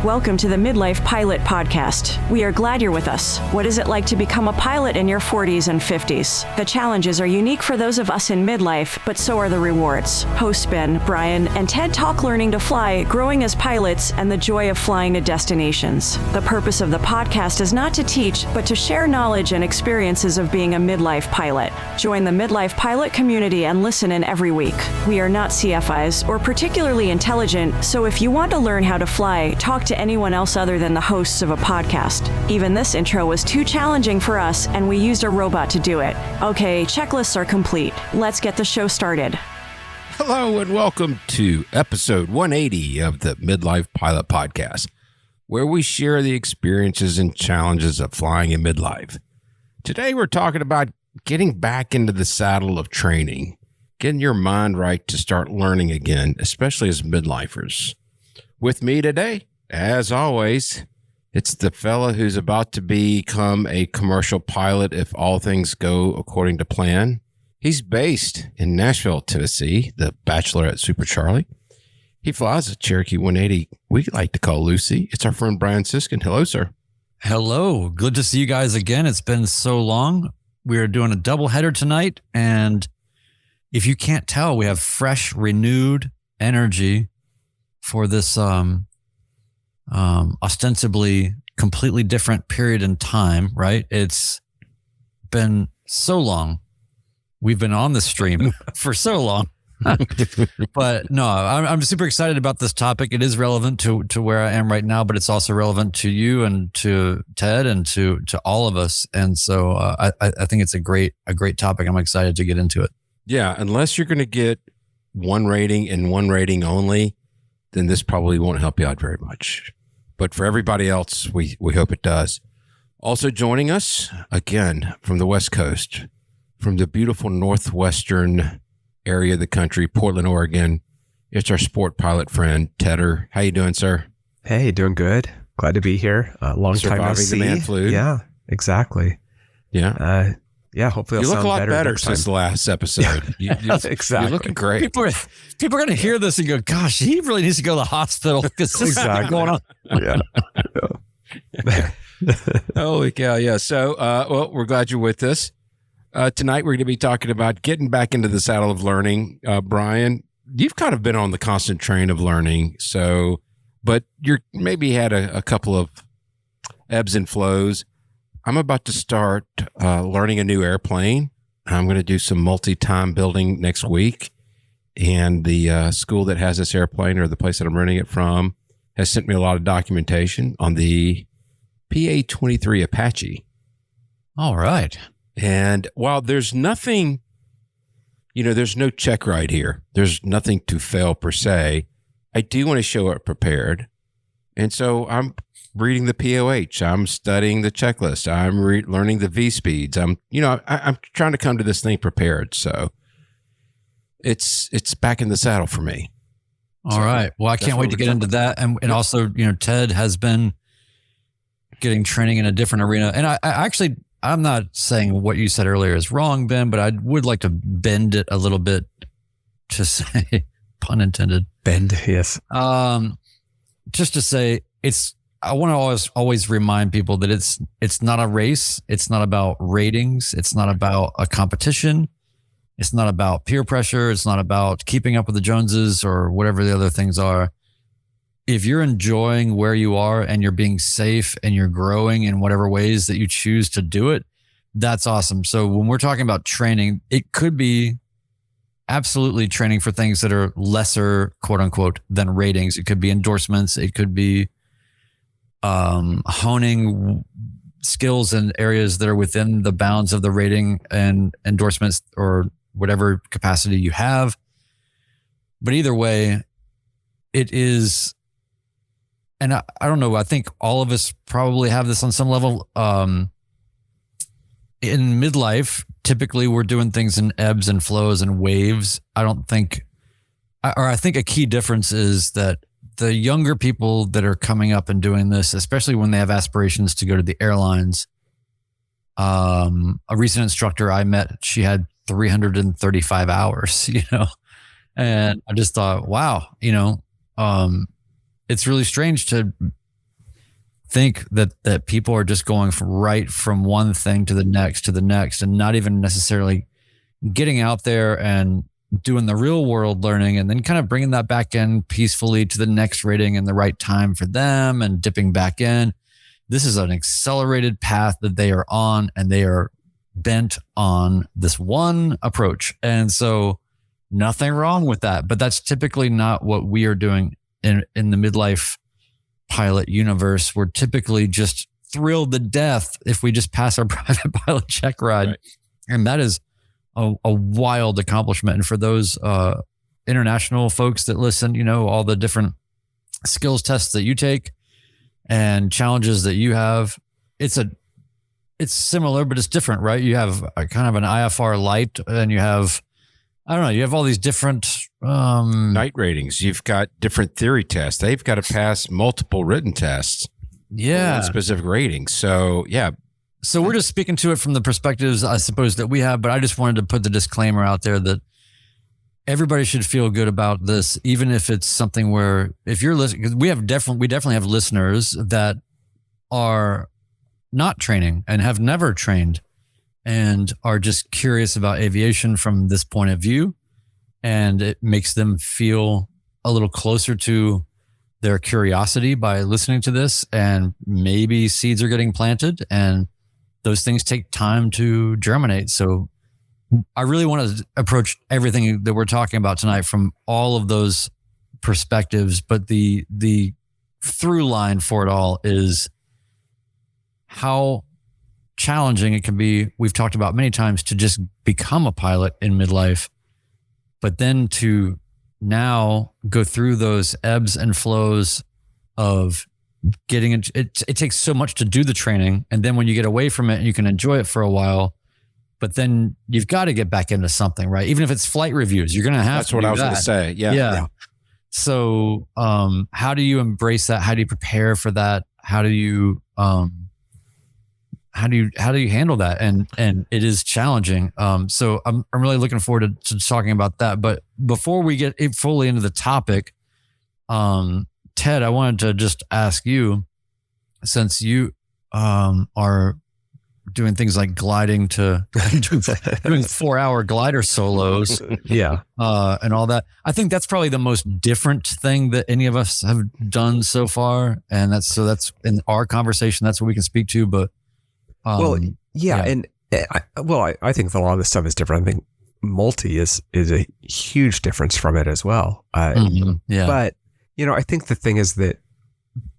Welcome to the Midlife Pilot Podcast. We are glad you're with us. What is it like to become a pilot in your 40s and 50s? The challenges are unique for those of us in midlife, but so are the rewards. Hosts Ben, Brian, and Ted talk learning to fly, growing as pilots, and the joy of flying to destinations. The purpose of the podcast is not to teach, but to share knowledge and experiences of being a midlife pilot. Join the Midlife Pilot community and listen in every week. We are not CFIs or particularly intelligent, so if you want to learn how to fly, talk to anyone else other than the hosts of a podcast. Even this intro was too challenging for us, and we used a robot to do it. Okay, checklists are complete. Let's get the show started. Hello and welcome to episode 180 of the Midlife Pilot Podcast, where we share the experiences and challenges of flying in midlife. Today we're talking about getting back into the saddle of training, getting your mind right to start learning again, especially as midlifers. With me today, as always, it's the fella who's about to become a commercial pilot if all things go according to plan. He's based in Nashville, Tennessee, the Bachelor at Super Charlie. He flies a Cherokee 180 we like to call Lucy. It's our friend Brian Siskin. Hello, sir. Hello. Good to see you guys again. It's been so long. We are doing a doubleheader tonight, and if you can't tell, we have fresh, renewed energy for this ostensibly completely different period in time, right? It's been so long. We've been on the stream for so long. But no, I'm super excited about this topic. It is relevant to where I am right now, but it's also relevant to you and to Ted and to all of us. And so I think it's a great topic. I'm excited to get into it. Yeah, unless you're going to get one rating and one rating only, then this probably won't help you out very much. But for everybody else, we hope it does. Also joining us, again, from the West Coast, from the beautiful northwestern area of the country, Portland, Oregon, it's our sport pilot friend, Tedder. How you doing, sir? Hey, doing good. Glad to be here. Long time no see. Surviving the man flu. Yeah, exactly. Yeah. Yeah, hopefully you I'll look a lot sound better since the last episode. Exactly. You're looking great. People are going to hear this and go, gosh, he really needs to go to the hospital because this is going on. Yeah. Holy cow. Yeah. So, well, we're glad you're with us. Tonight, we're going to be talking about getting back into the saddle of learning. Brian, you've kind of been on the constant train of learning. So, but you're maybe had a couple of ebbs and flows. I'm about to start learning a new airplane. I'm going to do some multi-time building next week. And the school that has this airplane, or the place that I'm renting it from, has sent me a lot of documentation on the PA-23 Apache. All right. And while there's nothing, there's no checkride here. There's nothing to fail per se. I do want to show up prepared. And so I'm reading the POH. I'm studying the checklist. I'm learning the V speeds. I'm trying to come to this thing prepared. So it's back in the saddle for me. All right. Well, I can't wait to get into that. And also, Ted has been getting training in a different arena. And I'm not saying what you said earlier is wrong, Ben, but I would like to bend it a little bit to say, pun intended. Bend, yes. Just to say I want to always remind people that it's not a race. It's not about ratings. It's not about a competition. It's not about peer pressure. It's not about keeping up with the Joneses or whatever the other things are. If you're enjoying where you are and you're being safe and you're growing in whatever ways that you choose to do it, that's awesome. So when we're talking about training, it could be absolutely training for things that are lesser, quote unquote, than ratings. It could be endorsements. It could be honing skills in areas that are within the bounds of the rating and endorsements or whatever capacity you have. But either way, it is, and I don't know, I think all of us probably have this on some level. In midlife, typically we're doing things in ebbs and flows and waves. I think a key difference is that the younger people that are coming up and doing this, especially when they have aspirations to go to the airlines, a recent instructor I met, she had 335 hours, and I just thought, wow, it's really strange to think that people are just going from one thing to the next and not even necessarily getting out there and doing the real world learning and then kind of bringing that back in peacefully to the next rating in the right time for them and dipping back in. This is an accelerated path that they are on, and they are bent on this one approach. And so nothing wrong with that, but that's typically not what we are doing in the Midlife pilot universe. We're typically just thrilled to death if we just pass our private pilot check ride. Right. And that is a wild accomplishment. And for those international folks that listen, all the different skills tests that you take and challenges that you have, it's similar, but it's different, right? You have a kind of an IFR light, and you have all these different night ratings. You've got different theory tests. They've got to pass multiple written tests. Yeah. Specific ratings. So, yeah. So we're just speaking to it from the perspectives, I suppose, that we have, but I just wanted to put the disclaimer out there that everybody should feel good about this, even if it's something where if you're listening, because we definitely have listeners that are not training and have never trained and are just curious about aviation from this point of view. And it makes them feel a little closer to their curiosity by listening to this, and maybe seeds are getting planted, and those things take time to germinate. So I really want to approach everything that we're talking about tonight from all of those perspectives. But the through line for it all is how challenging it can be. We've talked about many times to just become a pilot in midlife, but then to now go through those ebbs and flows of getting it takes so much to do the training. And then when you get away from it, you can enjoy it for a while, but then you've got to get back into something, right? Even if it's flight reviews, you're going to have That's what I was going to say. Yeah. So, how do you embrace that? How do you prepare for that? How do you handle that? And it is challenging. So I'm really looking forward to talking about that. But before we get fully into the topic, Ted, I wanted to just ask you, since you are doing things like gliding to doing 4-hour glider solos, and all that. I think that's probably the most different thing that any of us have done so far, and that's in our conversation. That's what we can speak to. But and I think that a lot of this stuff is different. I think multi is a huge difference from it as well. But I think the thing is that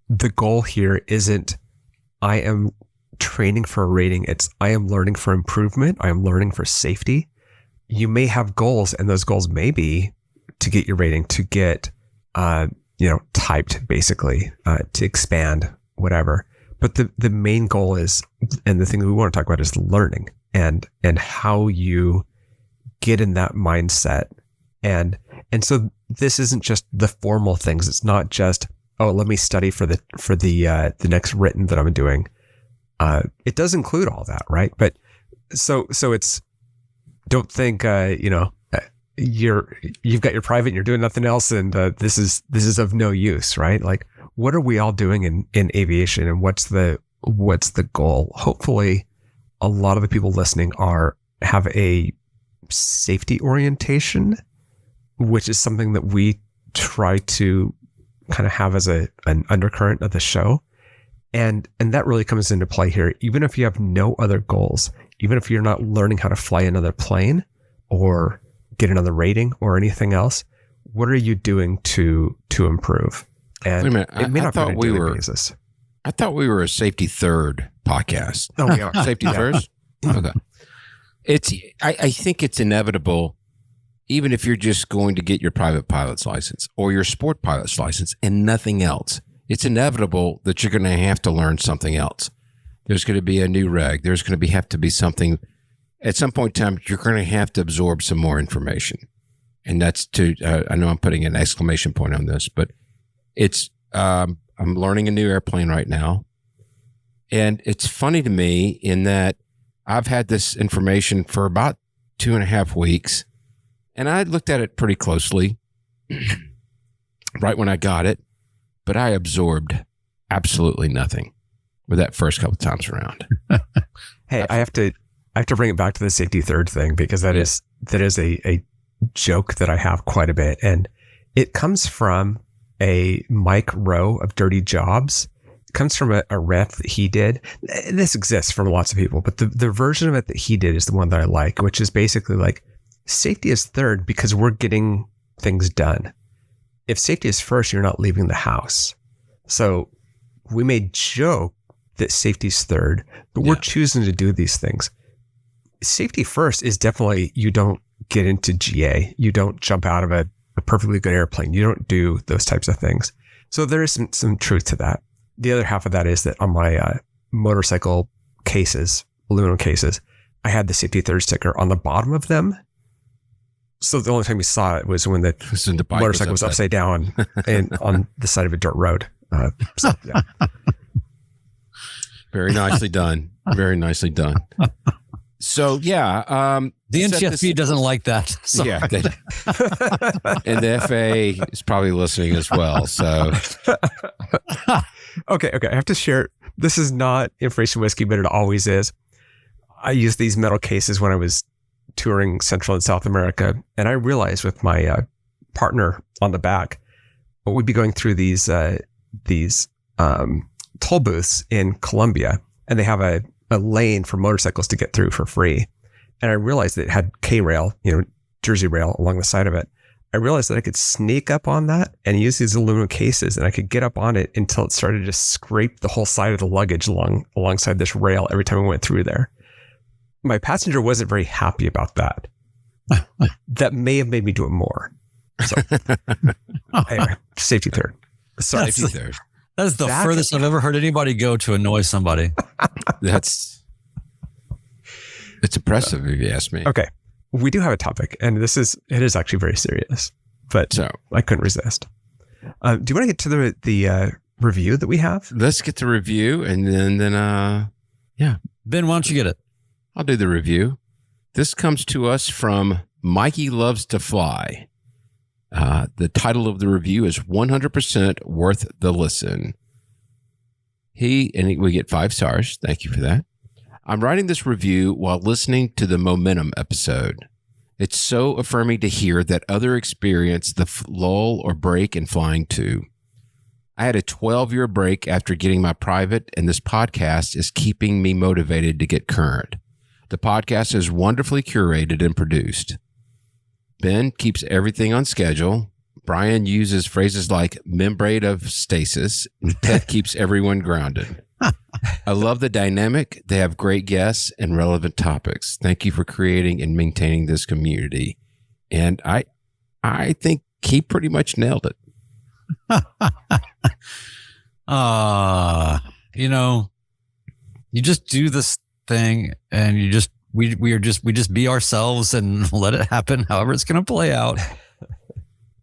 the goal here isn't I am training for a rating. It's I am learning for improvement. I am learning for safety. You may have goals, and those goals may be to get your rating, to get typed, basically, to expand, whatever. But the main goal is, and the thing that we want to talk about, is learning and how you get in that mindset. And so this isn't just the formal things. It's not just, let me study for the next written that I'm doing. It does include all that, right? But so it's, don't think you've got your private and you're doing nothing else, and this is of no use, right? Like, what are we all doing in aviation, and what's the goal? Hopefully, a lot of the people listening have a safety orientation, which is something that we try to kind of have as an undercurrent of the show. And that really comes into play here. Even if you have no other goals, even if you're not learning how to fly another plane or get another rating or anything else, what are you doing to improve? And wait a minute. It may not be on a daily basis. I thought we were a safety third podcast. Oh, we are. Safety first? Okay. I think it's inevitable, even if you're just going to get your private pilot's license or your sport pilot's license and nothing else, it's inevitable that you're going to have to learn something else. There's going to be a new reg. There's going to have to be something. At some point in time, you're going to have to absorb some more information. And that's I know I'm putting an exclamation point on this, but it's, I'm learning a new airplane right now. And it's funny to me in that I've had this information for about 2.5 weeks, and I looked at it pretty closely right when I got it, but I absorbed absolutely nothing. with that first couple times around. Hey, I have to bring it back to the safety third thing, because that is a joke that I have quite a bit. And it comes from a Mike Rowe of Dirty Jobs. It comes from a rant that he did. This exists from lots of people, but the version of it that he did is the one that I like, which is basically like, safety is third because we're getting things done. If safety is first, you're not leaving the house. So we may joke that safety's third, but we're choosing to do these things. Safety first is definitely, you don't get into GA. You don't jump out of a perfectly good airplane. You don't do those types of things. So there is some truth to that. The other half of that is that on my motorcycle cases, aluminum cases, I had the safety third sticker on the bottom of them. So the only time we saw it was when the motorcycle was upside down and on the side of a dirt road. Very nicely done. Very nicely done. So the NTSB doesn't like that. Sorry. Yeah, and the FAA is probably listening as well. So okay, I have to share. This is not information whiskey, but it always is. I used these metal cases when I was touring Central and South America, and I realized with my partner on the back, we'd be going through these toll booths in Colombia, and they have a lane for motorcycles to get through for free. And I realized that it had K-rail, Jersey rail along the side of it. I realized that I could sneak up on that and use these aluminum cases, and I could get up on it until it started to scrape the whole side of the luggage alongside this rail every time I went through there. My passenger wasn't very happy about that. That may have made me do it more. So anyway, safety third. Sorry, safety third. That's the furthest I've ever heard anybody go to annoy somebody. It's impressive if you ask me. Okay. We do have a topic, and it is actually very serious, but I couldn't resist. Do you want to get to the review that we have? Let's get the review, and then Ben, why don't you get it? I'll do the review. This comes to us from Mikey Loves to Fly. The title of the review is 100% Worth the Listen. We get 5 stars. Thank you for that. I'm writing this review while listening to the Momentum episode. It's so affirming to hear that others experience the lull or break in flying too. I had a 12-year break after getting my private, and this podcast is keeping me motivated to get current. The podcast is wonderfully curated and produced. Ben keeps everything on schedule. Brian uses phrases like membrane of stasis. And Ted keeps everyone grounded. I love the dynamic. They have great guests and relevant topics. Thank you for creating and maintaining this community. And I think he pretty much nailed it. You just do this thing, and we just be ourselves and let it happen however it's going to play out.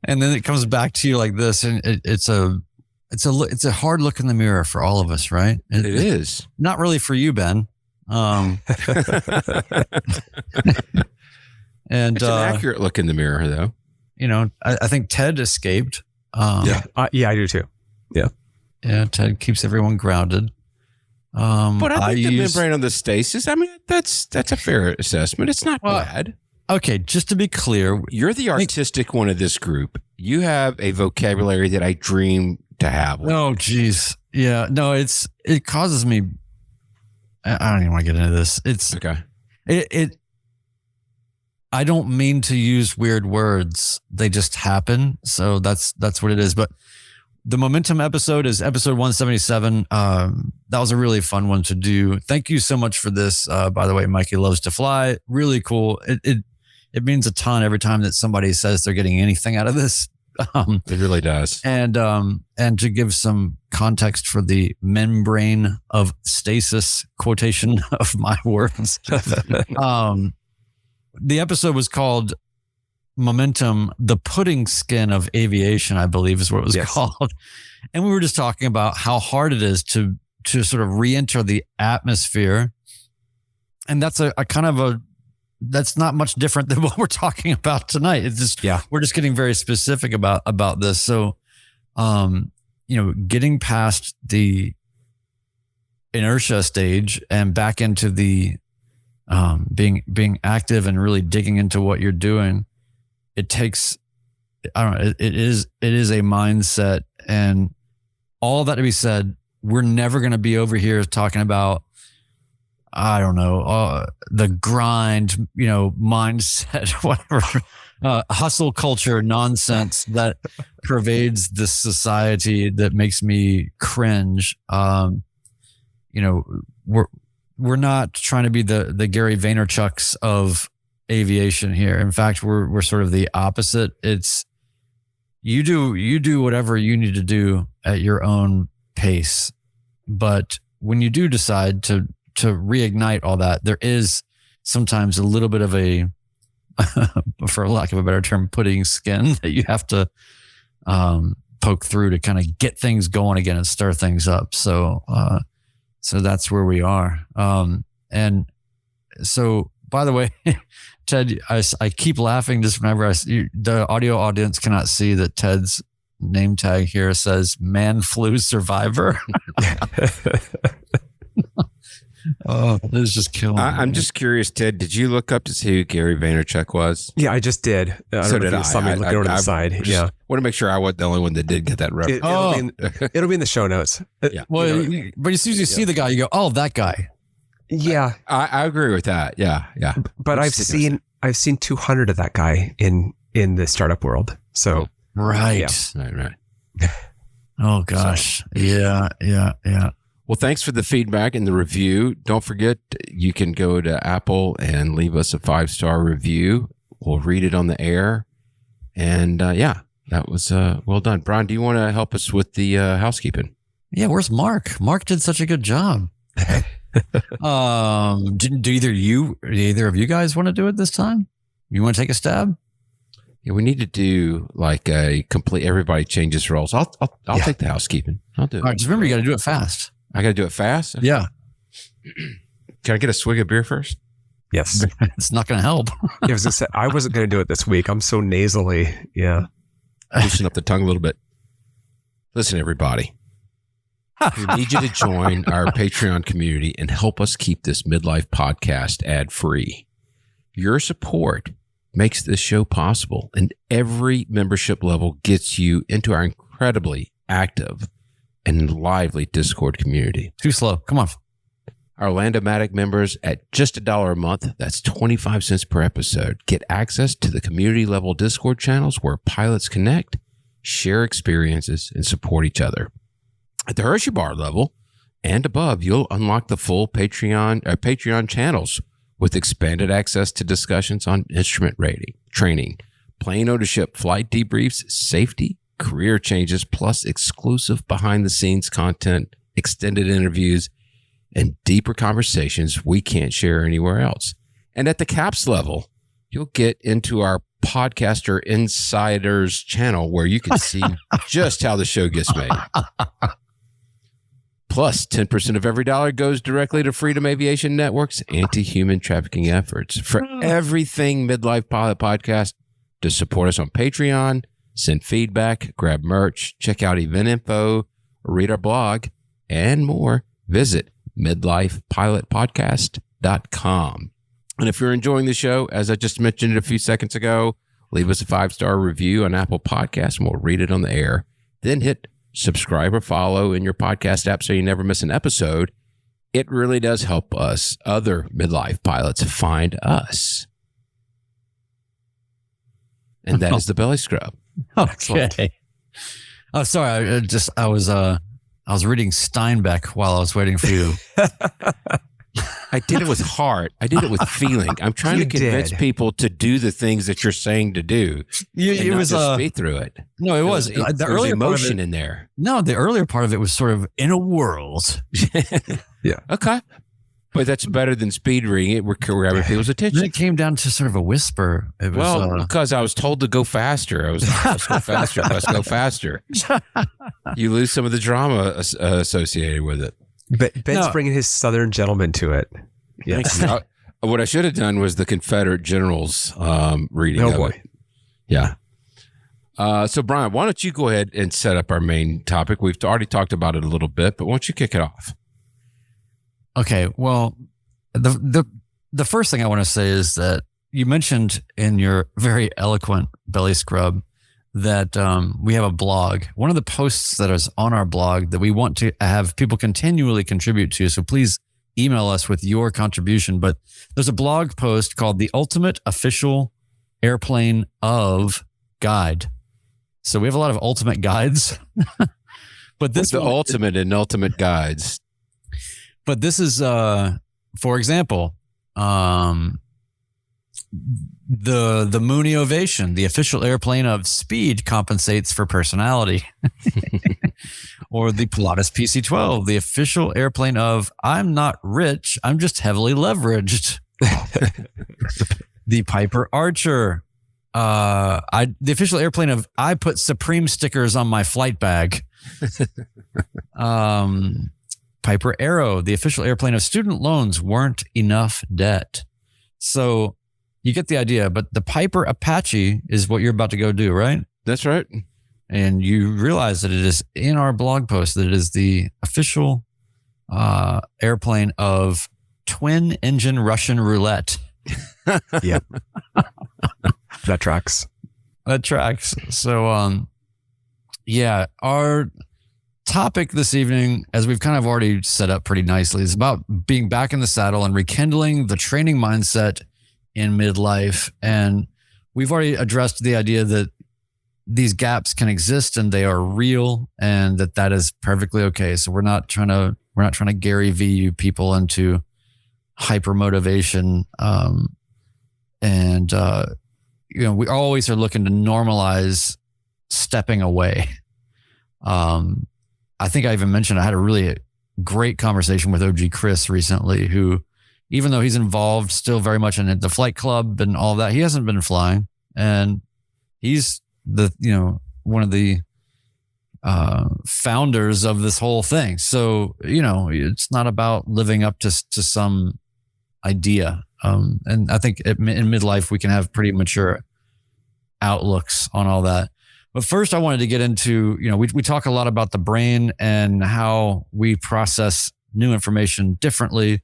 And then it comes back to you like this, and it's a hard look in the mirror for all of us, right? It is. Not really for you, Ben. And it's an accurate look in the mirror, though. I think Ted escaped. I do too. Yeah. Yeah. Ted keeps everyone grounded. But I think the membrane on the stasis, I mean, that's a fair assessment. It's not bad. Okay, just to be clear, you're the artistic one of this group. You have a vocabulary that I dream to have. Oh, geez. Yeah. No, it causes me. I don't even want to get into this. It's okay. I don't mean to use weird words. They just happen. So that's what it is. But the Momentum episode is episode 177. That was a really fun one to do. Thank you so much for this. By the way, Mikey Loves to Fly. Really cool. It means a ton every time that somebody says they're getting anything out of this. It really does. And to give some context for the membrane of stasis quotation of my words, the episode was called Momentum, the pudding skin of aviation, I believe is what it was called. And we were just talking about how hard it is to sort of re-enter the atmosphere. And that's a kind of that's not much different than what we're talking about tonight. It's just, we're just getting very specific about this. So, getting past the inertia stage and back into the being active and really digging into what you're doing, it takes, I don't know, it is a mindset. And all that to be said, we're never going to be over here talking about, I don't know, the grind, mindset, whatever, hustle culture nonsense that pervades this society that makes me cringe. We're not trying to be the Gary Vaynerchuks of aviation here. In fact, we're sort of the opposite. It's you do whatever you need to do at your own pace. But when you do decide to reignite all that, there is sometimes a little bit of a, for lack of a better term, pudding skin that you have to poke through to kind of get things going again and stir things up. So that's where we are. And so, by the way, Ted, I keep laughing just whenever the audio audience cannot see that Ted's name tag here says man flu survivor. Oh, this is just killing me. I'm just curious, Ted, did you look up to see who Gary Vaynerchuk was? Yeah, I just did. So did I. Looking over to the side. Yeah. Want to make sure I wasn't the only one that did get that reference. It'll be in the show notes. Yeah. Well, but as soon as you see the guy, you go, oh, that guy. Yeah. I agree with that. Yeah. Yeah. But I've seen 200 of that guy in the startup world. So. Right. Yeah. Right. Oh gosh. Yeah. Well, thanks for the feedback and the review. Don't forget, you can go to Apple and leave us a 5-star review. We'll read it on the air. And that was well done. Brian, do you want to help us with the housekeeping? Yeah, where's Mark? Mark did such a good job. Do either of you guys want to do it this time? You want to take a stab? Yeah, we need to do like a complete, everybody changes roles. I'll take the housekeeping. I'll do it. All right, just remember, you got to do it fast. I got to do it fast? Yeah. Can I get a swig of beer first? Yes. It's not going to help. I wasn't going to do it this week. I'm so nasally. Yeah. Loosen up the tongue a little bit. Listen, everybody. We need you to join our Patreon community and help us keep this Midlife podcast ad-free. Your support makes this show possible, and every membership level gets you into our incredibly active and lively Discord community. Too slow. Come on. Our Landomatic members at just $1 a month, that's 25 cents per episode, get access to the community level Discord channels where pilots connect, share experiences, and support each other. At the Hershey Bar level and above, you'll unlock the full Patreon channels with expanded access to discussions on instrument rating, training, plane ownership, flight debriefs, safety, career changes, plus exclusive behind-the-scenes content, extended interviews, and deeper conversations we can't share anywhere else. And at the CAPS level, you'll get into our Podcaster Insiders channel where you can see just how the show gets made. Plus, 10% of every dollar goes directly to Freedom Aviation Network's anti-human trafficking efforts. For everything Midlife Pilot Podcast, to support us on Patreon, send feedback, grab merch, check out event info, read our blog, and more, visit midlifepilotpodcast.com. And if you're enjoying the show, as I just mentioned a few seconds ago, leave us a 5-star review on Apple Podcasts and we'll read it on the air. Then hit subscribe or follow in your podcast app so you never miss an episode. It really does help us, other midlife pilots, find us. And that is the belly scrub. Okay. Oh, sorry. I was reading Steinbeck while I was waiting for you. I did it with heart. I did it with feeling. I'm trying to convince people to do the things that you're saying to do. It was just speed through it. No, it was the earlier emotion in there. No, the earlier part of it was sort of in a world. Yeah. Okay. But that's better than speed reading it. We're grabbing people's attention. Then it came down to sort of a whisper. It was, because I was told to go faster. I was like, let's go faster. Let's go faster. You lose some of the drama associated with it. Ben's bringing his Southern gentleman to it. Yes. What I should have done was the Confederate generals reading. Oh boy. It. Yeah. So Brian, why don't you go ahead and set up our main topic? We've already talked about it a little bit, but why don't you kick it off? Okay. Well, the first thing I want to say is that you mentioned in your very eloquent belly scrub that we have a blog. One of the posts that is on our blog that we want to have people continually contribute to. So please email us with your contribution. But there's a blog post called The Ultimate Official Airplane of Guide. So we have a lot of ultimate guides. But this the ultimate and ultimate guides. But this is, for example, the Mooney Ovation, the official airplane of speed, compensates for personality. Or the Pilatus PC-12, the official airplane of I'm not rich, I'm just heavily leveraged. The Piper Archer, the official airplane of I put Supreme stickers on my flight bag. Piper Arrow, the official airplane of student loans weren't enough debt. So you get the idea, but the Piper Apache is what you're about to go do, right? That's right. And you realize that it is in our blog post that it is the official airplane of twin engine Russian roulette. Yep. That tracks. That tracks. So, yeah, our topic this evening, as we've kind of already set up pretty nicely, is about being back in the saddle and rekindling the training mindset in midlife. And we've already addressed the idea that these gaps can exist and they are real, and that is perfectly okay. So we're not trying to Gary V you people into hyper motivation. We always are looking to normalize stepping away. I think I even mentioned I had a really great conversation with OG Chris recently, who, even though he's involved still very much in the flight club and all that, he hasn't been flying, and he's one of the founders of this whole thing. So, it's not about living up to some idea. And I think in midlife, we can have pretty mature outlooks on all that. But first, I wanted to get into, we talk a lot about the brain and how we process new information differently.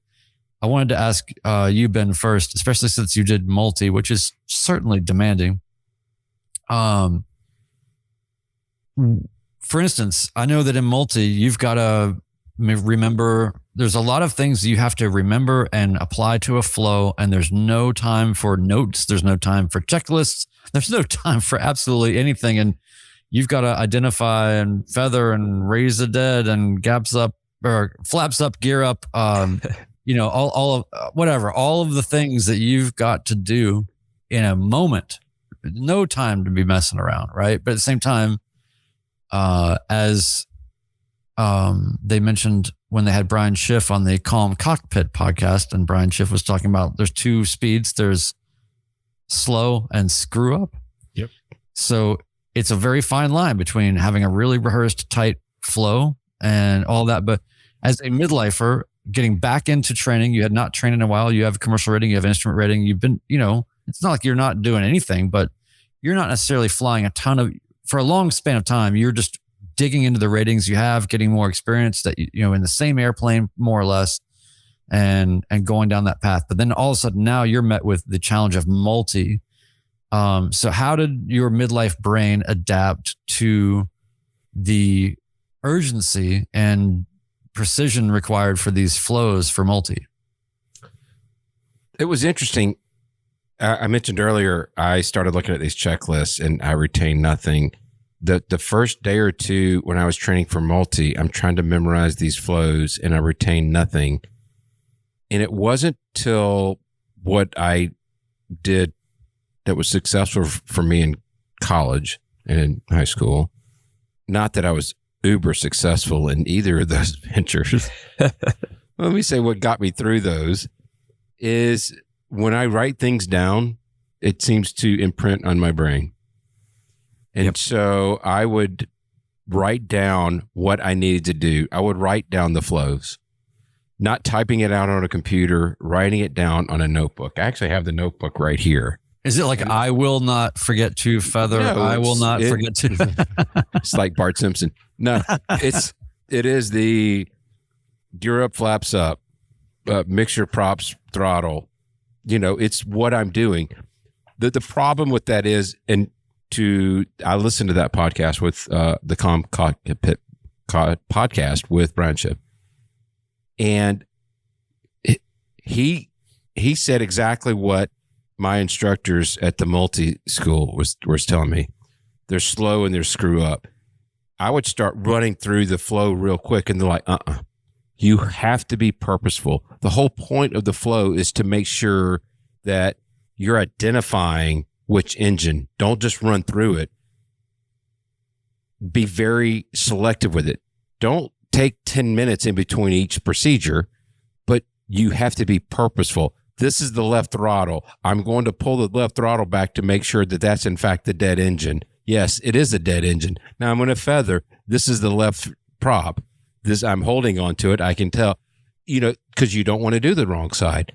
I wanted to ask you, Ben, first, especially since you did multi, which is certainly demanding. For instance, I know that in multi, you've got to remember, there's a lot of things you have to remember and apply to a flow, and there's no time for notes. There's no time for checklists. There's no time for absolutely anything. And you've got to identify and feather and raise the dead and gaps up or flaps up, gear up, all of whatever, all of the things that you've got to do in a moment. No time to be messing around, right? But at the same time, as they mentioned when they had Brian Schiff on the Calm Cockpit podcast, and Brian Schiff was talking about there's two speeds. There's slow and screw up. Yep. So it's a very fine line between having a really rehearsed tight flow and all that. But as a midlifer, getting back into training, you had not trained in a while. You have commercial rating, you have instrument rating. You've been, it's not like you're not doing anything, but you're not necessarily flying a ton of, for a long span of time. You're just digging into the ratings you have, getting more experience that, in the same airplane, more or less, and going down that path. But then all of a sudden now you're met with the challenge of multi. So how did your midlife brain adapt to the urgency and precision required for these flows for multi? It was interesting. I mentioned earlier, I started looking at these checklists and I retained nothing. The first day or two when I was training for multi, I'm trying to memorize these flows and I retained nothing. And it wasn't till what I did that was successful for me in college and in high school. Not that I was uber successful in either of those ventures. Let me say what got me through those is when I write things down, it seems to imprint on my brain. And so I would write down what I needed to do. I would write down the flows, not typing it out on a computer, writing it down on a notebook. I actually have the notebook right here. Is it like, I will not forget to feather? No, I will not forget to. It's like Bart Simpson. No, it is the gear up, flaps up, mixer, props, throttle. It's what I'm doing. The problem with that is, I listened to that podcast with the Cockpit podcast with Brian Shipp, and he said exactly what my instructors at the multi school was telling me. They're slow and they're screw up. I would start running through the flow real quick, and they're like, you have to be purposeful. The whole point of the flow is to make sure that you're identifying which engine. Don't just run through it. Be very selective with it. Don't take 10 minutes in between each procedure, but you have to be purposeful. This is the left throttle. I'm going to pull the left throttle back to make sure that that's in fact the dead engine. Yes, it is a dead engine. Now I'm going to feather. This is the left prop. I'm holding on to it. I can tell, because you don't want to do the wrong side.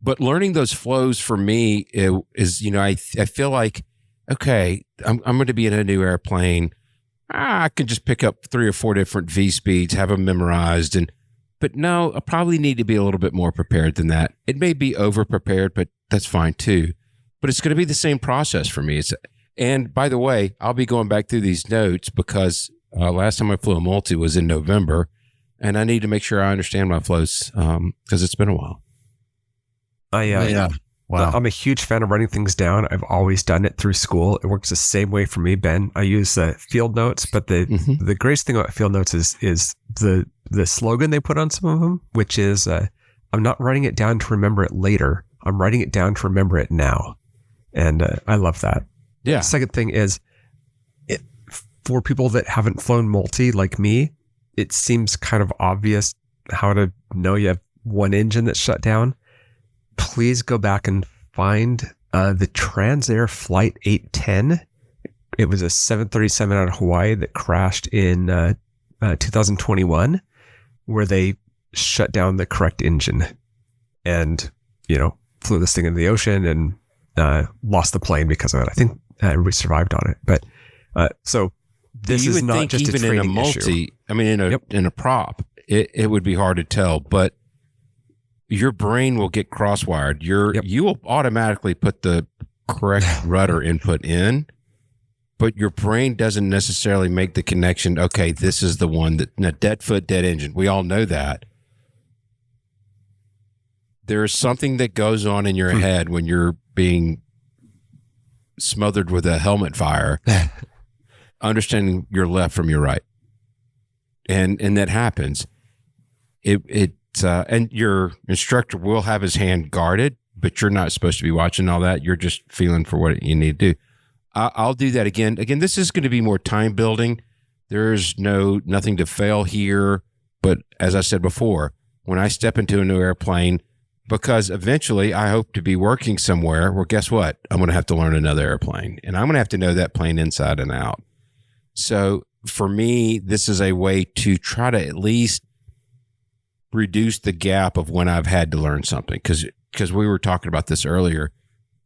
But learning those flows for me is, I feel like, okay, I'm going to be in a new airplane. I can just pick up 3 or 4 different V speeds, have them memorized. But no, I probably need to be a little bit more prepared than that. It may be over prepared, but that's fine too. But it's going to be the same process for me. And by the way, I'll be going back through these notes because last time I flew a multi was in November, and I need to make sure I understand my flows because it's been a while. Wow. I'm a huge fan of writing things down. I've always done it through school. It works the same way for me, Ben. I use field notes, but the greatest thing about field notes is the slogan they put on some of them, which is I'm not writing it down to remember it later. I'm writing it down to remember it now. And I love that. Yeah. The second thing is, for people that haven't flown multi like me, it seems kind of obvious how to know you have one engine that's shut down. Please go back and find the Transair Flight 810. It was a 737 out of Hawaii that crashed in 2021, where they shut down the correct engine and, flew this thing into the ocean and lost the plane because of it. I think everybody survived on it. But so this is not just a training in a multi issue. I mean, in a prop, it would be hard to tell, but your brain will get crosswired. You will automatically put the correct rudder input in, but your brain doesn't necessarily make the connection. Okay, this is the one that dead foot, dead engine. We all know that. There's something that goes on in your head when you're being smothered with a helmet fire, understanding your left from your right. And that happens. And your instructor will have his hand guarded, but you're not supposed to be watching all that. You're just feeling for what you need to do. I'll do that again. Again, this is going to be more time building. There's nothing to fail here. But as I said before, when I step into a new airplane, because eventually I hope to be working somewhere, well, guess what? I'm going to have to learn another airplane, and I'm going to have to know that plane inside and out. So for me, this is a way to try to at least reduce the gap of when I've had to learn something. Because we were talking about this earlier.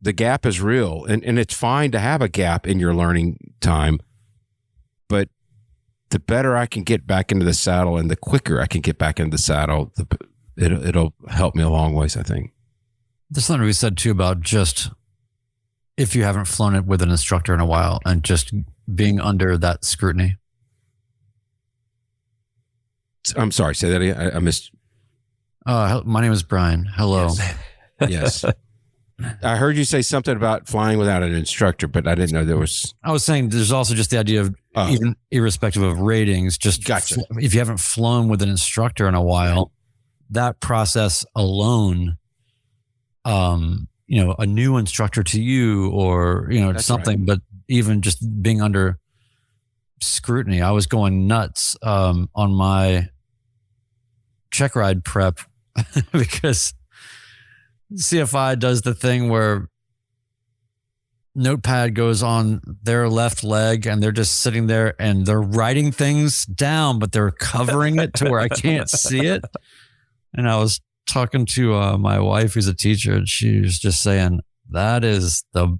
The gap is real, and it's fine to have a gap in your learning time. But the better I can get back into the saddle and the quicker I can get back into the saddle, it'll help me a long ways, I think. There's something to be said too about just if you haven't flown it with an instructor in a while and just being under that scrutiny. I'm sorry, say that again. I missed. My name is Brian. Hello. Yes. I heard you say something about flying without an instructor, but I didn't know there was. I was saying there's also just the idea of even irrespective of ratings, just gotcha. If you haven't flown with an instructor in a while, that process alone, a new instructor to you or, that's something, right. But even just being under scrutiny, I was going nuts on my checkride prep because CFI does the thing where notepad goes on their left leg and they're just sitting there and they're writing things down, but they're covering it to where I can't see it. And I was talking to my wife, who's a teacher, and she was just saying, that is the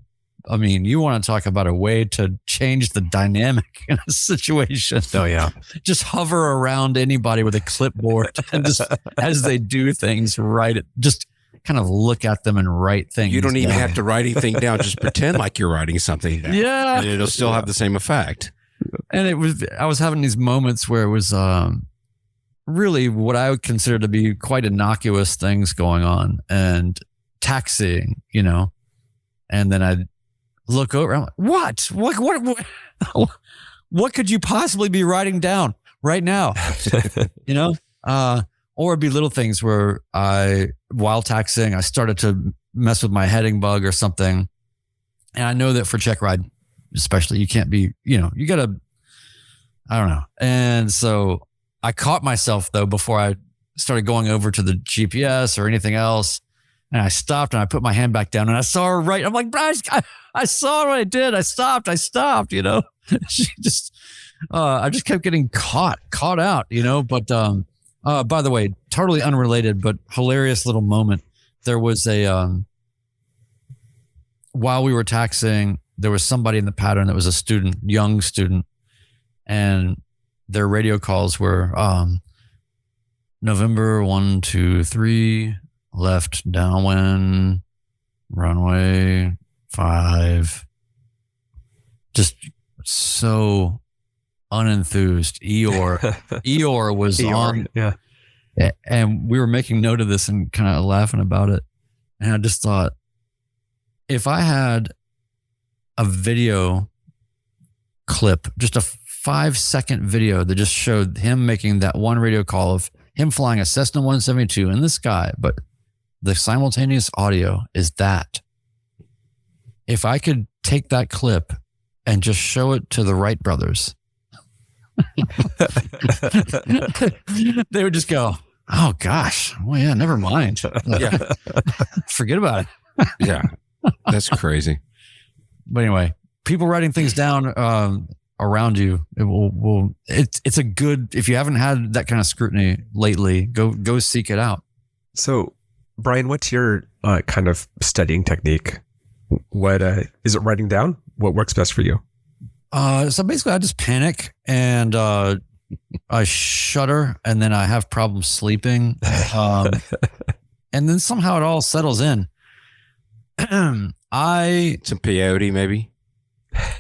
I mean, you want to talk about a way to change the dynamic in a situation. Oh yeah. Just hover around anybody with a clipboard and just as they do things, write it. Just kind of look at them and write things. You don't even have to write anything down. Just pretend like you're writing something down. Yeah. And it'll still have the same effect. And I was having these moments where it was really what I would consider to be quite innocuous things going on and taxiing, and then I'd look over. I'm like, what could you possibly be writing down right now? Or it'd be little things where while taxiing, I started to mess with my heading bug or something. And I know that for checkride, especially, you can't be, you gotta, I don't know. And so I caught myself though, before I started going over to the GPS or anything else. And I stopped and I put my hand back down and I saw her right. I'm like, I saw what I did. I stopped, She just, I just kept getting caught out, but, by the way, totally unrelated, but hilarious little moment. There was while we were taxiing, there was somebody in the pattern that was a student, young student, and their radio calls were November 1, 2, 3, left downwind, runway 5. Just so unenthused. Eeyore was on. Yeah. And we were making note of this and kind of laughing about it. And I just thought, if I had a video clip, just a 5-second video that just showed him making that one radio call of him flying a Cessna 172 in the sky, but the simultaneous audio is that. If I could take that clip and just show it to the Wright brothers, they would just go, oh gosh, well, yeah, never mind. Yeah. Forget about it. Yeah. That's crazy. But anyway, people writing things down around you, it's a good, if you haven't had that kind of scrutiny lately, go seek it out. So Brian, what's your kind of studying technique? What is it? Writing down? What works best for you? So basically I just panic and I shudder and then I have problems sleeping. And then somehow it all settles in. Some peyote maybe.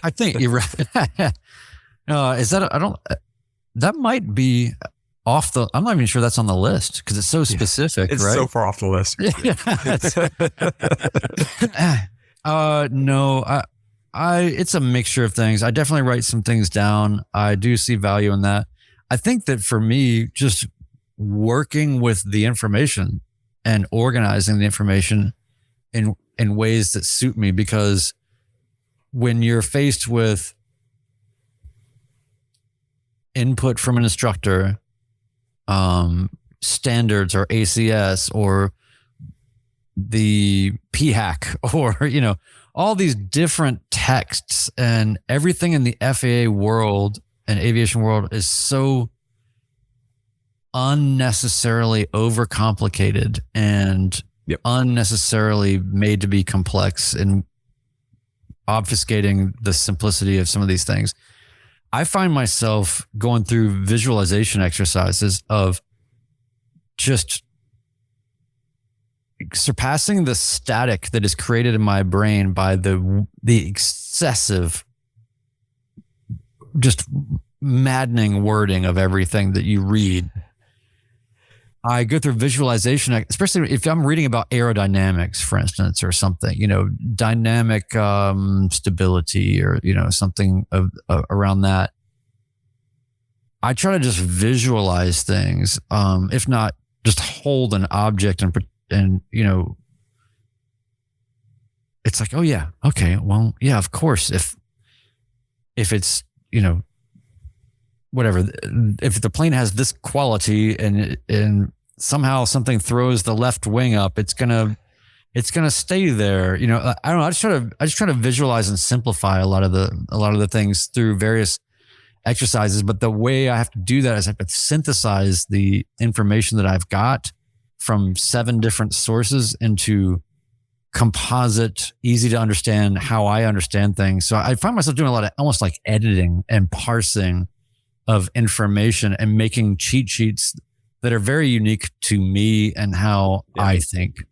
I think you're right. That might be off the, I'm not even sure that's on the list because it's so specific, it's right? so far off the list. No, it's a mixture of things. I definitely write some things down. I do see value in that. I think that for me, just working with the information and organizing the information in ways that suit me, because when you're faced with input from an instructor, standards or ACS or the PHAC or, all these different texts, and everything in the FAA world and aviation world is so unnecessarily overcomplicated and unnecessarily made to be complex and obfuscating the simplicity of some of these things. I find myself going through visualization exercises of just surpassing the static that is created in my brain by the excessive, just maddening wording of everything that you read. I go through visualization, especially if I'm reading about aerodynamics, for instance, or something, dynamic stability or, something around that. I try to just visualize things, if not just hold an object and it's like, oh yeah, okay, well, yeah, of course, if it's, whatever, if the plane has this quality and somehow something throws the left wing up, it's gonna stay there. I don't know. I just try to visualize and simplify a lot of the things through various exercises. But the way I have to do that is I have to synthesize the information that I've got from 7 different sources into composite, easy to understand how I understand things. So I find myself doing a lot of almost like editing and parsing of information and making cheat sheets that are very unique to me and how I think.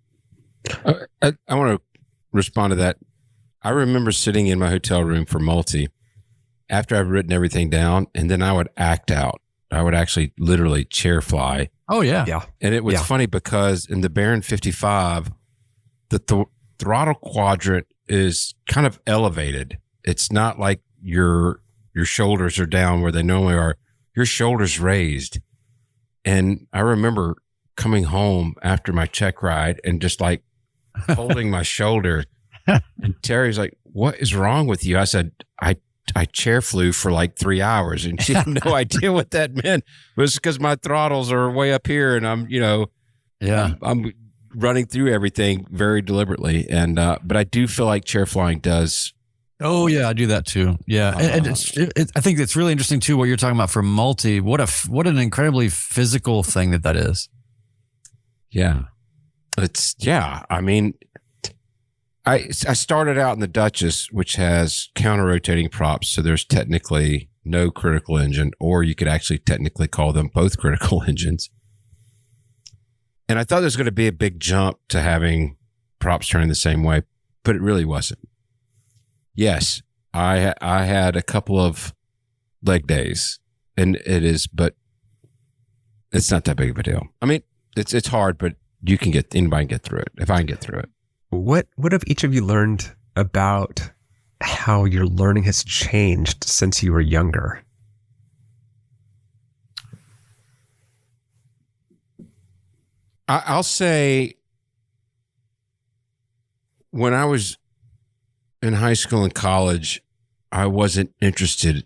I want to respond to that. I remember sitting in my hotel room for multi after I've written everything down, and then I would act out. I would actually literally chair fly. Oh, yeah. Yeah. And it was funny because in the Baron 55, the throttle quadrant is kind of elevated. It's not like your shoulders are down where they normally are. Your shoulders raised. And I remember coming home after my check ride and just like holding my shoulder. And Terry's like, "What is wrong with you?" I said, I chair flew for like 3 hours, and she had no idea what that meant. It was because my throttles are way up here, and I'm running through everything very deliberately. And but I do feel like chair flying does. Oh yeah, I do that too. Yeah, and I think it's really interesting too what you're talking about for multi. What an incredibly physical thing that is. Yeah, I mean, I started out in the Duchess, which has counter-rotating props, so there's technically no critical engine, or you could actually technically call them both critical engines. And I thought there was going to be a big jump to having props turning the same way, but it really wasn't. Yes, I had a couple of leg days, and but it's not that big of a deal. I mean, it's hard, but anybody can get through it. If I can get through it. What have each of you learned about how your learning has changed since you were younger? I'll say when I was in high school and college, I wasn't interested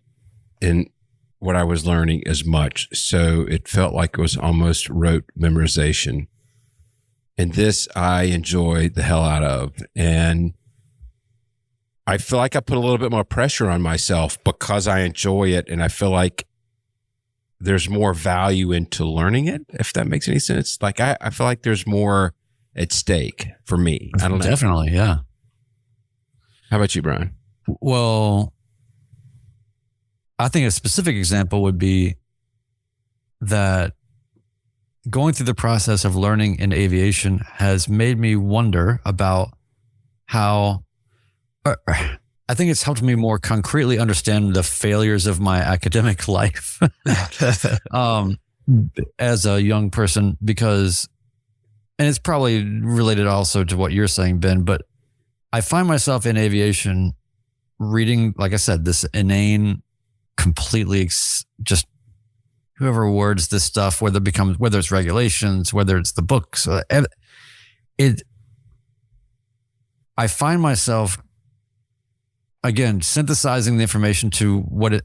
in what I was learning as much. So it felt like it was almost rote memorization. And this I enjoy the hell out of. And I feel like I put a little bit more pressure on myself because I enjoy it. And I feel like there's more value into learning it, if that makes any sense. Like I feel like there's more at stake for me. I don't know. Definitely, yeah. How about you, Brian? Well, I think a specific example would be that going through the process of learning in aviation has made me wonder about how I think it's helped me more concretely understand the failures of my academic life as a young person, because, and it's probably related also to what you're saying, Ben, but I find myself in aviation reading, like I said, this inane, completely just whoever words this stuff, whether it's regulations, whether it's the books, I find myself again synthesizing the information to what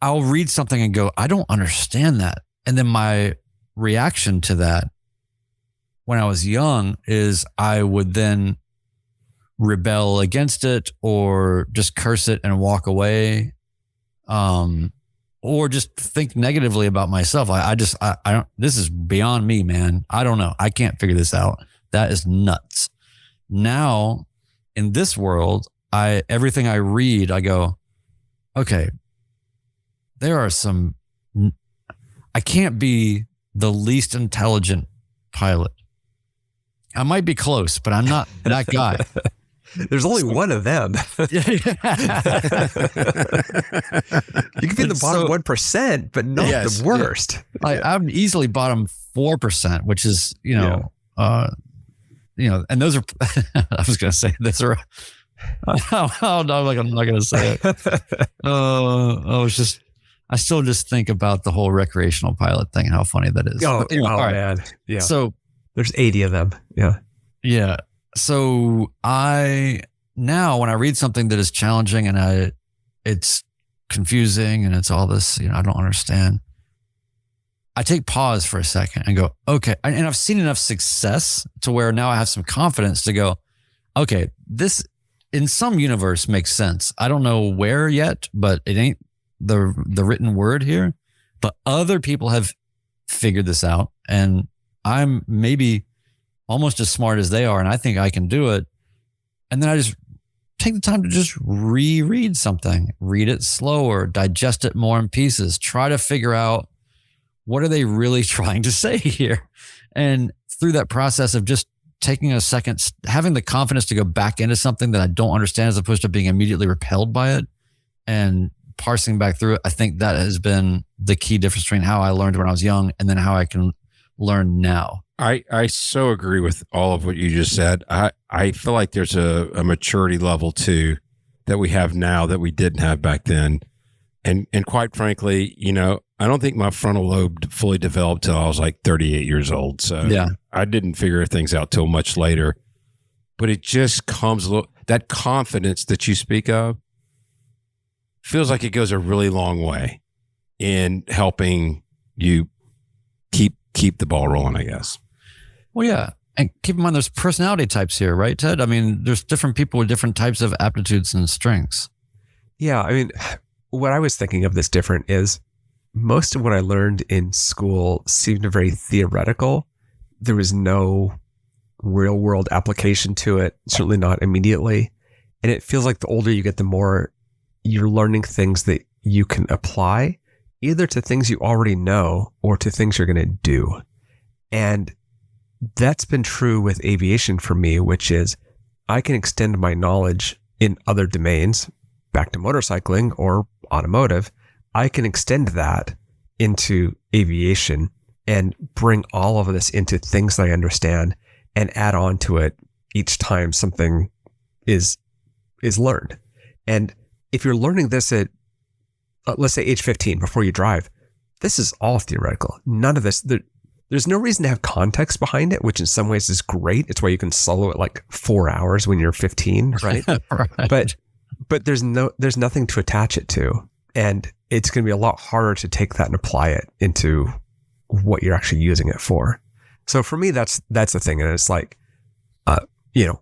I'll read something and go, I don't understand that. And then my reaction to that when I was young is I would then rebel against it or just curse it and walk away. Or just think negatively about myself. I don't, this is beyond me, man. I don't know. I can't figure this out. That is nuts. Now in this world, everything I read, I go, okay, there are I can't be the least intelligent pilot. I might be close, but I'm not that guy. There's only one of them. You can be in the bottom 1%, but not the worst. I'm easily bottom 4%, which is, and those are, I was going to say, those are, I'm not going to say it. I still just think about the whole recreational pilot thing and how funny that is. Oh, man. Yeah. So there's 80 of them. Yeah. Yeah. So now when I read something that is challenging and it's confusing and it's all this, I don't understand, I take pause for a second and go, okay. And I've seen enough success to where now I have some confidence to go, okay, this in some universe makes sense. I don't know where yet, but it ain't the written word here, but other people have figured this out and I'm maybe almost as smart as they are, and I think I can do it. And then I just take the time to just reread something, read it slower, digest it more in pieces, try to figure out what are they really trying to say here. And through that process of just taking a second, having the confidence to go back into something that I don't understand as opposed to being immediately repelled by it and parsing back through it, I think that has been the key difference between how I learned when I was young and then how I can learn now. I so agree with all of what you just said. I feel like there's a maturity level too that we have now that we didn't have back then. And quite frankly, I don't think my frontal lobe fully developed till I was like 38 years old. So yeah, I didn't figure things out till much later. But it just comes that confidence that you speak of feels like it goes a really long way in helping you keep the ball rolling, I guess. Well, yeah. And keep in mind, there's personality types here, right, Ted? I mean, there's different people with different types of aptitudes and strengths. Yeah. I mean, what I was thinking of that's different is most of what I learned in school seemed very theoretical. There was no real world application to it, certainly not immediately. And it feels like the older you get, the more you're learning things that you can apply either to things you already know or to things you're going to do. And that's been true with aviation for me, which is I can extend my knowledge in other domains, back to motorcycling or automotive. I can extend that into aviation and bring all of this into things that I understand and add on to it each time something is learned. And if you're learning this at, let's say age 15 before you drive, this is all theoretical. None of this, there's no reason to have context behind it, which in some ways is great. It's why you can solo it like 4 hours when you're 15, right? Right. But there's nothing to attach it to. And it's going to be a lot harder to take that and apply it into what you're actually using it for. So for me, that's the thing. And it's like,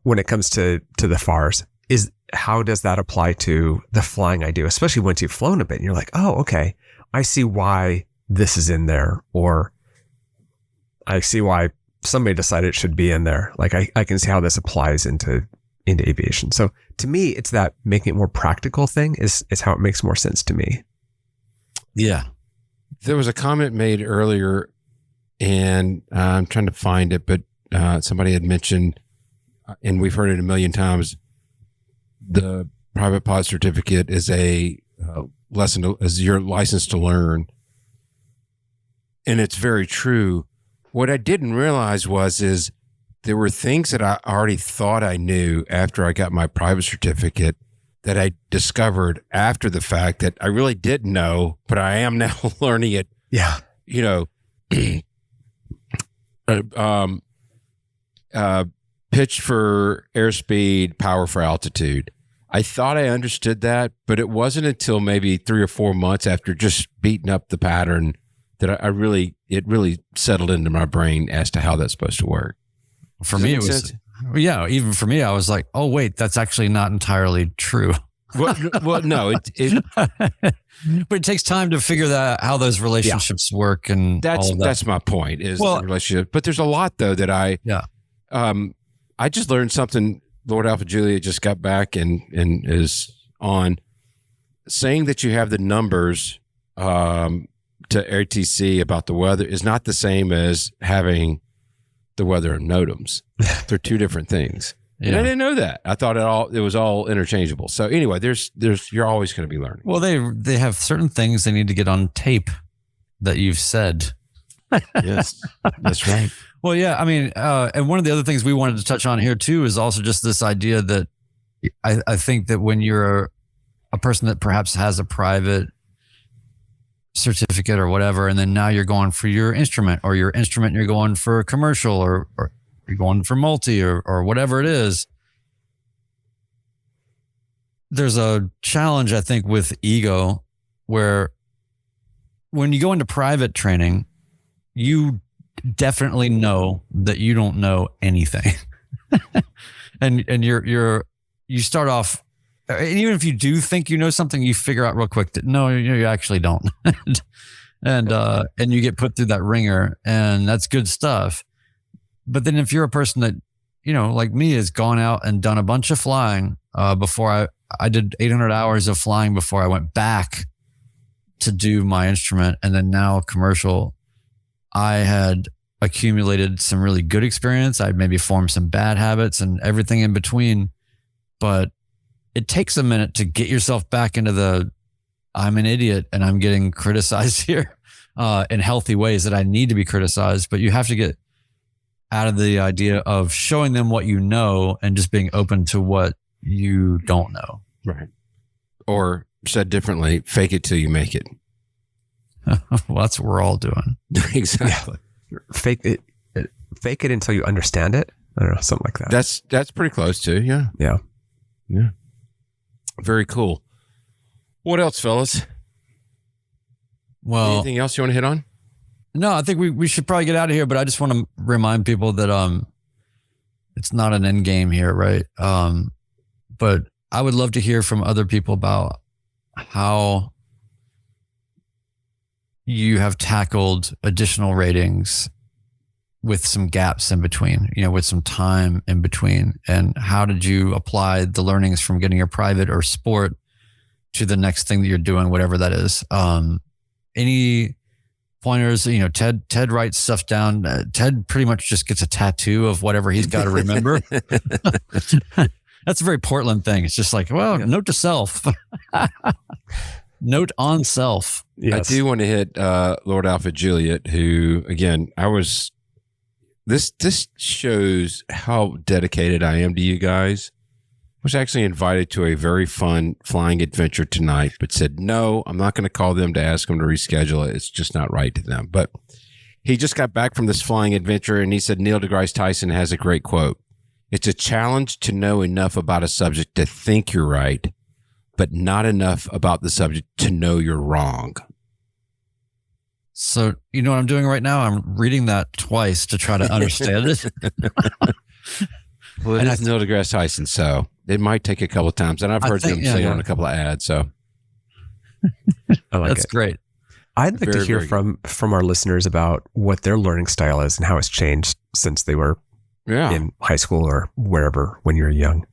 when it comes to the FARs, is how does that apply to the flying I do, especially once you've flown a bit and you're like, oh, okay, I see why this is in there, or I see why somebody decided it should be in there. Like I can see how this applies into aviation. So to me, it's that making it more practical thing is how it makes more sense to me. Yeah. There was a comment made earlier, and I'm trying to find it, but somebody had mentioned, and we've heard it a million times, the private pilot certificate is a is your license to learn. And it's very true. What I didn't realize is there were things that I already thought I knew after I got my private certificate that I discovered after the fact that I really didn't know, but I am now learning it. Yeah. Pitch for airspeed, power for altitude. I thought I understood that, but it wasn't until maybe 3 or 4 months after just beating up the pattern that it really settled into my brain as to how that's supposed to work. For me, it was, yeah, even for me, I was like, oh, wait, that's actually not entirely true. Well, no, but it takes time to figure that how those relationships work, and that's my point is the relationship. But there's a lot though that I just learned something. Lord Alpha Julia just got back and is on saying that you have the numbers to RTC about the weather is not the same as having the weather and NOTAMs. They're two different things. Yeah. And I didn't know that. I thought it was all interchangeable. So anyway, you're always going to be learning. Well, they have certain things they need to get on tape that you've said. Yes, that's right. Well, yeah, I mean, and one of the other things we wanted to touch on here too is also just this idea that I think that when you're a person that perhaps has a private certificate or whatever, and then now you're going for your instrument, or your instrument you're going for commercial, or you're going for multi, or whatever it is, there's a challenge, I think, with ego, where when you go into private training, you definitely know that you don't know anything. and you start off, even if you do think you know something, you figure out real quick that no, you actually don't. and you get put through that ringer, and that's good stuff. But then if you're a person that like me, has gone out and done a bunch of flying before I did 800 hours of flying before I went back to do my instrument. And then now commercial, I had accumulated some really good experience. I'd maybe formed some bad habits and everything in between. But it takes a minute to get yourself back into I'm an idiot and I'm getting criticized here in healthy ways that I need to be criticized. But you have to get out of the idea of showing them what you know and just being open to what you don't know. Right. Or said differently, fake it till you make it. Well, that's what we're all doing. Exactly. Yeah. Fake it until you understand it. I don't know, something like that. That's pretty close too. Yeah. Yeah. Yeah. Very cool. What else, fellas? Well, anything else you want to hit on? No, I think we should probably get out of here, but I just want to remind people that it's not an end game here, right? But I would love to hear from other people about how you have tackled additional ratings with some gaps in between, with some time in between. And how did you apply the learnings from getting your private or sport to the next thing that you're doing, whatever that is? Any pointers? Ted writes stuff down. Ted pretty much just gets a tattoo of whatever he's got to remember. That's a very Portland thing. It's just like, well, note to self. Note on self. Yes. I do want to hit Lord Alpha Juliet, who, again, this shows how dedicated I am to you guys. I was actually invited to a very fun flying adventure tonight, but said, no, I'm not going to call them to ask them to reschedule it. It's just not right to them. But he just got back from this flying adventure, and he said Neil deGrasse Tyson has a great quote. It's a challenge to know enough about a subject to think you're right, but not enough about the subject to know you're wrong. So, you know what I'm doing right now? I'm reading that twice to try to understand it. Well, it is Neil deGrasse Tyson, so it might take a couple of times. And I've heard them say it on a couple of ads, so. I like That's great. I'd like to hear from our listeners about what their learning style is and how it's changed since they were in high school or wherever when you were young.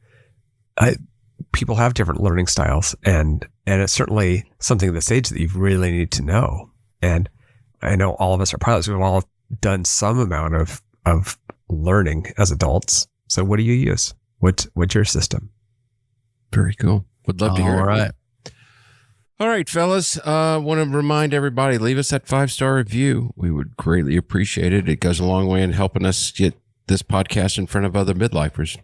People have different learning styles, and it's certainly something at this age that you really need to know. And I know all of us are pilots. We've all done some amount of learning as adults. So what do you use? What's your system? Very cool. Would love to hear it. All right. All right, fellas. Want to remind everybody, leave us that 5-star review. We would greatly appreciate it. It goes a long way in helping us get this podcast in front of other midlifers.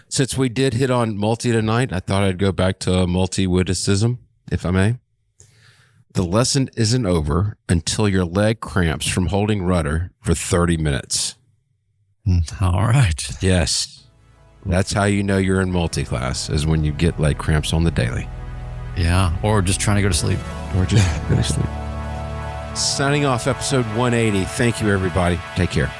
Since we did hit on multi tonight, I thought I'd go back to multi-witticism, if I may. The lesson isn't over until your leg cramps from holding rudder for 30 minutes. All right. Yes. That's how you know you're in multi-class, is when you get leg cramps on the daily. Yeah. Or just trying to go to sleep. Or just go to sleep. Signing off episode 180. Thank you, everybody. Take care.